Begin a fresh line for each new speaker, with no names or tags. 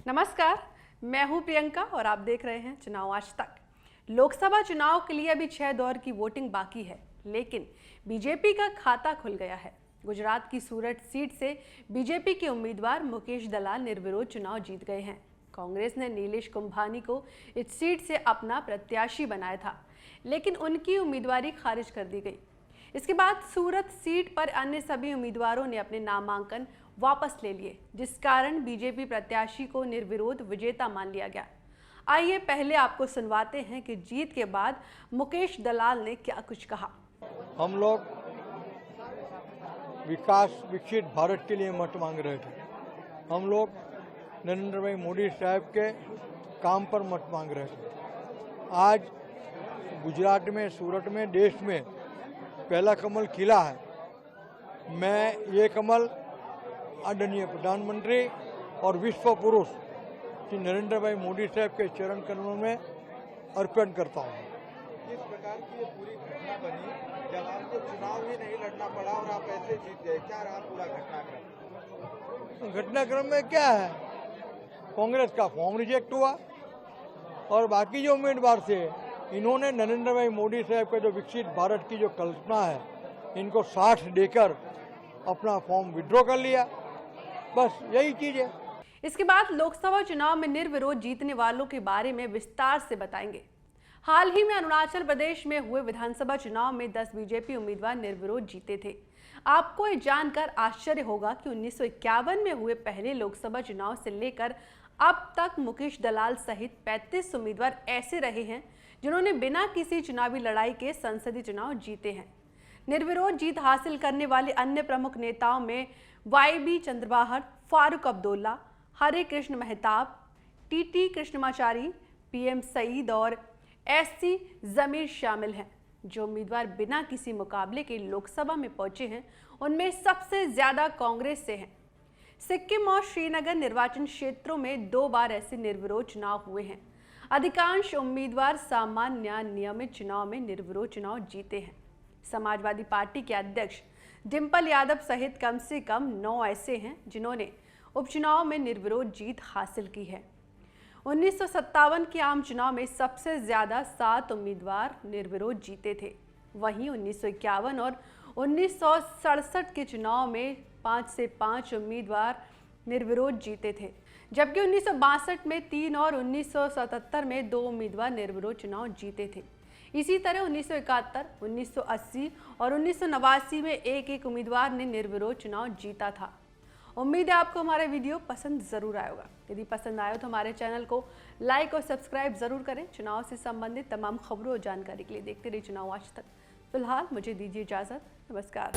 नमस्कार, मैं हूं प्रियंका और आप देख रहे हैं चुनाव आज तक। लोकसभा चुनाव के लिए अभी 6 दौर की वोटिंग बाकी है, लेकिन बीजेपी का खाता खुल गया है। गुजरात की सूरत सीट से बीजेपी के उम्मीदवार मुकेश दलाल निर्विरोध चुनाव जीत गए हैं। कांग्रेस ने नीलेश कुंभानी को इस सीट से अपना प्रत्याशी बनाया था, लेकिन उनकी उम्मीदवारी खारिज कर दी गई। इसके बाद सूरत सीट पर अन्य सभी उम्मीदवारों ने अपने नामांकन वापस ले लिए, जिस कारण बीजेपी प्रत्याशी को निर्विरोध विजेता मान लिया गया। आइए पहले आपको सुनवाते हैं कि जीत के बाद मुकेश दलाल ने क्या कुछ कहा।
हम लोग विकसित भारत के लिए मत मांग रहे थे। हम लोग नरेंद्र भाई मोदी साहब के काम पर मत मांग रहे थे। आज गुजरात में, सूरत में, देश में पहला कमल खिला है। मैं ये कमल आदरणीय प्रधानमंत्री और विश्व पुरुष श्री नरेंद्र भाई मोदी साहब के चरण कमलों में अर्पण करता हूँ।
किस प्रकार की ये पूरी घटना बनी जब आपको चुनाव ही नहीं लड़ना पड़ा और आप ऐसे जीत गए? क्या रहा पूरा घटनाक्रम?
घटनाक्रम में क्या है, कांग्रेस का फॉर्म रिजेक्ट हुआ और बाकी जो उम्मीदवार थे इन्होंने नरेंद्र भाई मोदी साहब का जो विकसित भारत की जो कल्पना है इनको साथ देकर अपना फॉर्म विड्रॉ कर लिया। बस यही चीज है।
इसके बाद लोकसभा चुनाव में निर्विरोध जीतने वालों के बारे में विस्तार से बताएंगे। हाल ही में अरुणाचल प्रदेश में हुए विधानसभा चुनाव में 10 बीजेपी उम्मीदवार निर्विरोध जीते थे। आपको ये जानकर आश्चर्य होगा कि 1951 में हुए पहले लोकसभा चुनाव से लेकर अब तक मुकेश दलाल सहित 35 उम्मीदवार ऐसे रहे हैं जिन्होंने बिना किसी चुनावी लड़ाई के संसदीय चुनाव जीते हैं। निर्विरोध जीत हासिल करने वाले अन्य प्रमुख नेताओं में YB चंद्रबाहर, फारूक अब्दुल्ला, हरे कृष्ण मेहताब, TT कृष्णमाचारी, PM सईद और SC जमीर शामिल हैं। जो उम्मीदवार बिना किसी मुकाबले के लोकसभा में पहुंचे हैं उनमें सबसे ज्यादा कांग्रेस से हैं। सिक्किम और श्रीनगर निर्वाचन क्षेत्रों में 2 बार ऐसे निर्विरोध चुनाव हुए हैं। अधिकांश उम्मीदवार सामान्य नियमित चुनाव में निर्विरोध चुनाव जीते हैं। समाजवादी पार्टी के अध्यक्ष डिंपल यादव सहित कम से कम 9 ऐसे हैं जिन्होंने उपचुनाव में निर्विरोध जीत हासिल की है। 1957 के आम चुनाव में सबसे ज्यादा 7 उम्मीदवार निर्विरोध जीते थे। वहीं 1951 और 1967 के चुनाव में 5 से 5 उम्मीदवार निर्विरोध जीते थे, जबकि 1962 में 3 और 1977 में 2 उम्मीदवार निर्विरोध चुनाव जीते थे। इसी तरह 1971, 1980 और 1989 में एक उम्मीदवार ने निर्विरोध चुनाव जीता था। उम्मीद है आपको हमारा वीडियो पसंद जरूर आया होगा। यदि पसंद आया तो हमारे चैनल को लाइक और सब्सक्राइब जरूर करें। चुनाव से संबंधित तमाम खबरों और जानकारी के लिए देखते रहिए चुनाव आज तक। फिलहाल मुझे दीजिए इजाजत। नमस्कार।